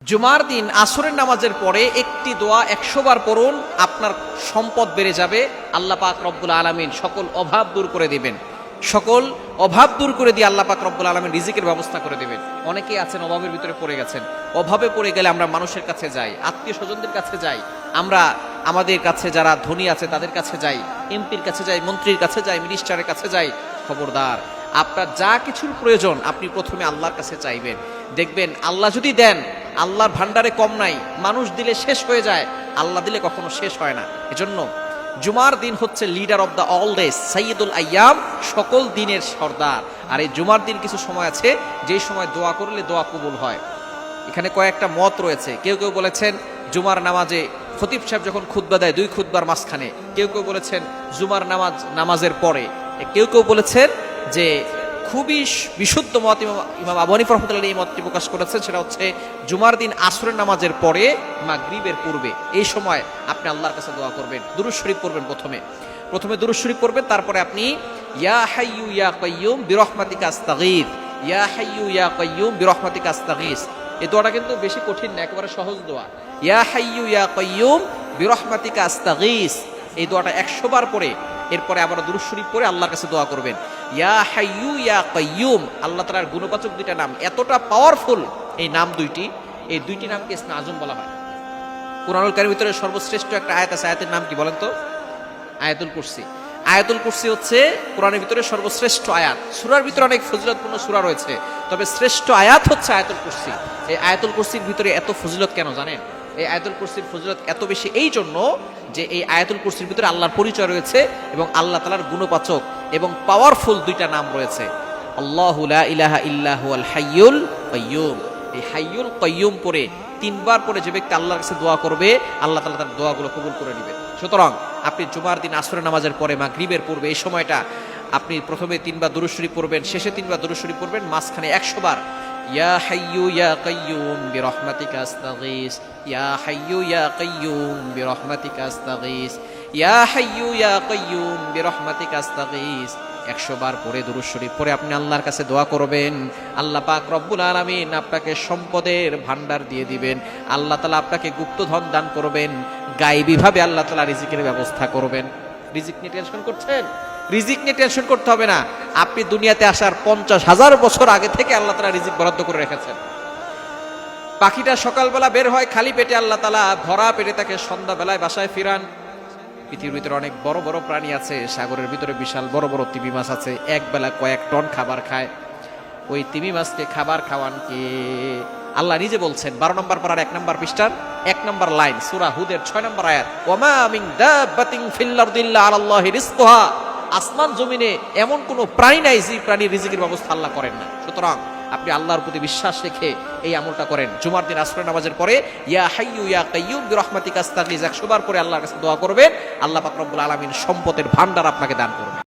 জুমার দিন আসরের নামাজের পরে একটি দোয়া 100 বার পড়ুন, আপনার সম্পদ বেড়ে যাবে। আল্লাহ পাক রব্বুল আলামিন সকল অভাব দূর করে দিবেন। সকল অভাব দূর করে দিয়ে আল্লাহ পাক রব্বুল আলামিন রিজিকের ব্যবস্থা করে দিবেন। অনেকেই আছেন অভাবের ভিতরে পড়ে গেছেন। অভাবে পড়ে গেলে আমরা মানুষের কাছে যাই, আত্মীয় স্বজনদের কাছে যাই, আমরা আমাদের কাছে যারা ধনী আছে তাদের কাছে যাই, এমপির কাছে যাই, মন্ত্রীর কাছে যাই, মিনিস্টারের কাছে যাই। খবরদার, আপনার যা কিছুর প্রয়োজন আপনি প্রথমে আল্লাহর কাছে চাইবেন। দেখবেন আল্লাহ যদি দেন, আল্লাহর ভান্ডারে কম নাই। মানুষ দিলে শেষ হয়ে যায়, আল্লাহ দিলে কখনো শেষ হয় না। এজন্য জুমার দিন হচ্ছে leader of the all days, সাইয়্যিদুল আইয়াম, সকল দিনের সর্দার। আর এই জুমার দিন কিছু সময় আছে যেই সময় দোয়া করলে দোয়া কবুল হয়। এখানে কয়েকটা মত রয়েছে। কেউ কেউ বলেছেন জুমার নামাজে খতিব সাহেব যখন খুতবা দেয় 2 খুতবার মাঝখানে, কেউ কেউ বলেছেন জুমার নামাজের পরে, কেউ কেউ বলেছেন যে খুবই বিশুদ্ধ মত ইমাম আবু হানিফা রাহমাতুল্লাহ এই মতটি প্রকাশ করেছেন, সেটা হচ্ছে জুমার দিন আসরের নামাজের পরে মাগরিবের পূর্বে। এই সময় আপনি আল্লাহর কাছে দোয়া করবেন, দুরূদ শরীফ পড়বেন। প্রথমে দুরূদ শরীফ পড়বেন, তারপরে আপনি ইয়া হাইয়্যু ইয়া কাইয়্যুম বিরহমাতিকা আস্তাগীথ, ইয়া হাইয়্যু ইয়া কাইয়্যুম বিরহমাতিকা আস্তাগীথ। এই দোয়াটা কিন্তু বেশি কঠিন না, একেবারে সহজ দোয়া। ইয়া হাইয়্যু ইয়া কাইয়্যুম বিরহমাতিকা আস্তাগীথ, এই দোয়াটা 100 বার পড়ে এরপরে আবার দুরূদ শরীফ পড়ে আল্লাহর কাছে দোয়া করবেন। ইয়া হাইয়্যু ইয়া কাইয়্যুম, আল্লাহ তাআলার গুণবাচক দুইটা নাম, এতটা পাওয়ারফুল এই নাম দুইটি। এই দুইটি নামকে ইসমে আজম বলা হয়। কুরআনুল কারীমের ভিতরে সর্বশ্রেষ্ঠ একটা আয়াত আছে, আয়াতের নাম কি বলেন তো? আয়াতুল কুরসি। আয়াতুল কুরসি হচ্ছে কোরআনের ভিতরে সর্বশ্রেষ্ঠ আয়াত। সূরার ভিতরে অনেক ফজিলতপূর্ণ সূরা রয়েছে, তবে শ্রেষ্ঠ আয়াত হচ্ছে আয়াতুল কুরসি। এই আয়াতুল কুরসির ভিতরে এত ফজিলত কেন জানেন? এই আয়াতুল কুরসির ফজিলত এত বেশি এই জন্য যে এই আয়াতুল কুরসির ভিতরে আল্লাহর পরিচয় রয়েছে এবং আল্লাহ তাআলার গুণবাচক এবং পাওয়ারফুল দুইটা নাম রয়েছে। আল্লাহু লা ইলাহা ইল্লা হুয়াল হাইয়ুল কাইয়্যুম। এই হাইয়ুল কাইয়্যুম পড়ে 3 বার পরে যে ব্যক্তি আল্লাহর কাছে দোয়া করবে, আল্লাহ তাআলা তার দোয়াগুলো কবুল করে নেবেন। সুতরাং আপনি জুমার দিন আসরের নামাজের পরে মাগরিবের পূর্বে এই সময়টা আপনি প্রথমে 3 বার দুরূদ শরীফ পড়বেন, শেষে 3 বার দুরূদ শরীফ পড়বেন, মাঝখানে 100 বার ইয়া হাইয়্যু ইয়া কাইয়্যুম বিরহমাতিকা আস্তাগীথ, ইয়া হাইয়্যু ইয়া কাইয়্যুম বিরহমাতিকা আস্তাগীথ, ইয়া হাইয়্যু ইয়া কাইয়্যুম বিরহমাতিকা আস্তাগীথ। 100 বার পরে দুরূদ শরীফ পরে আপনি আল্লাহর কাছে দোয়া করবেন। আল্লাহ পাক রব্বুল আলামিন আপনাকে সম্পদের ভান্ডার দিয়ে দিবেন। আল্লাহ তাআলা আপনাকে গুপ্তধন দান করবেন। গায়বী ভাবে আল্লাহ তাআলা রিজিকের ব্যবস্থা করবেন। রিজিক নিয়ে টেনশন করছেন? রিজিক নিয়ে টেনশন করতে হবে না। আপনি দুনিয়াতে আসার 50,000 বছর আগে থেকে আল্লাহ তাআলা রিজিক বরাদ্দ করে রেখেছেন। পাখিটা সকালবেলা বের হয় খালি পেটে, আল্লাহ তাআলা ভরা পেটে তাকে সন্ধ্যাবেলায় বাসায় ফিরান। পৃথিবীর ভিতরে অনেক বড় বড় প্রাণী আছে, সাগরের ভিতরে বিশাল বড় বড় তিমি মাছ আছে, এক বেলা কয়েক টন খাবার খায়। ওই তিমি মাছকে খাবার খাওয়ান কে? আল্লাহ নিজে বলছেন 12 নম্বর পারার 1 নম্বর পৃষ্ঠার 1 নম্বর লাইন, সূরা হুদের 6 নম্বর আয়াত, ওয়ামা মিন দাব্বাতিন ফিল আরদি ইল্লা আলাল্লাহি রিজকুহা। আসমান জমিনে এমন কোন প্রাণী নাই যে প্রাণীর রিজিকের ব্যবস্থা আল্লাহ করেন না। সুতরাং আপনি আল্লাহর প্রতি বিশ্বাস রেখে এই আমলটা করেন। জুমার দিন আসরের নামাজের পরে ইয়া হাইয়্যু ইয়া কাইয়্যুম বিরহমাতিকা আস্তাগীথ 100 বার পরে আল্লাহর কাছে দোয়া করবেন। আল্লাহ পাক রব্বুল আলামিন সম্পদের ভান্ডার আপনাকে দান করবেন।